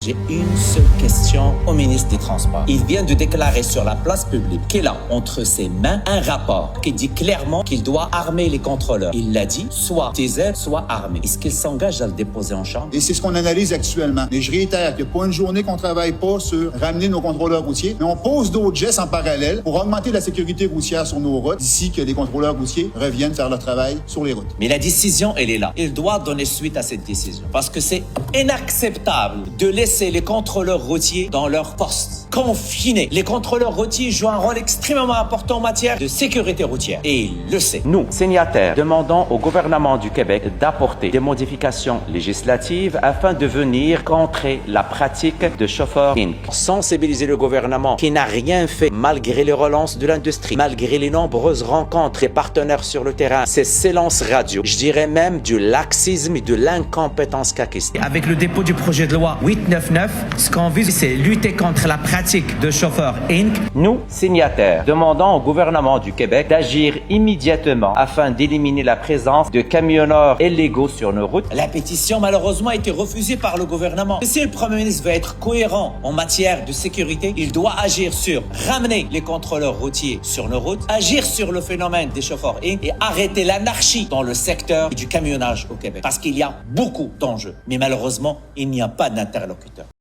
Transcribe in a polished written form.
J'ai une seule question au ministre des Transports. Il vient de déclarer sur la place publique qu'il a entre ses mains un rapport qui dit clairement qu'il doit armer les contrôleurs. Il l'a dit, soit taser, soit armer. Est-ce qu'il s'engage à le déposer en chambre? Et c'est ce qu'on analyse actuellement. Mais je réitère qu'il n'y a pas une journée qu'on ne travaille pas sur ramener nos contrôleurs routiers, mais on pose d'autres gestes en parallèle pour augmenter la sécurité routière sur nos routes d'ici que les contrôleurs routiers reviennent faire leur travail sur les routes. Mais la décision, elle est là. Il doit donner suite à cette décision. Parce que c'est inacceptable de laisser les contrôleurs routiers dans leur poste. Confinés. Les contrôleurs routiers jouent un rôle extrêmement important en matière de sécurité routière. Et il le sait. Nous, signataires, demandons au gouvernement du Québec d'apporter des modifications législatives afin de venir contrer la pratique de chauffeurs Inc. Sensibiliser le gouvernement qui n'a rien fait malgré les relances de l'industrie, malgré les nombreuses rencontres des partenaires sur le terrain, ces silences radio, je dirais même du laxisme et de l'incompétence caquiste. Avec le dépôt du projet de loi 899, ce qu'on vise, c'est lutter contre la pratique de chauffeurs Inc. Nous, signataires, demandons au gouvernement du Québec d'agir immédiatement afin d'éliminer la présence de camionneurs illégaux sur nos routes. La pétition, malheureusement, a été refusée par le gouvernement. Si le Premier ministre veut être cohérent en matière de sécurité, il doit agir sur ramener les contrôleurs routiers sur nos routes, agir sur le phénomène des chauffeurs Inc. et arrêter l'anarchie dans le secteur du camionnage au Québec. Parce qu'il y a beaucoup d'enjeux. Mais malheureusement, il n'y a pas d'interlocuteur.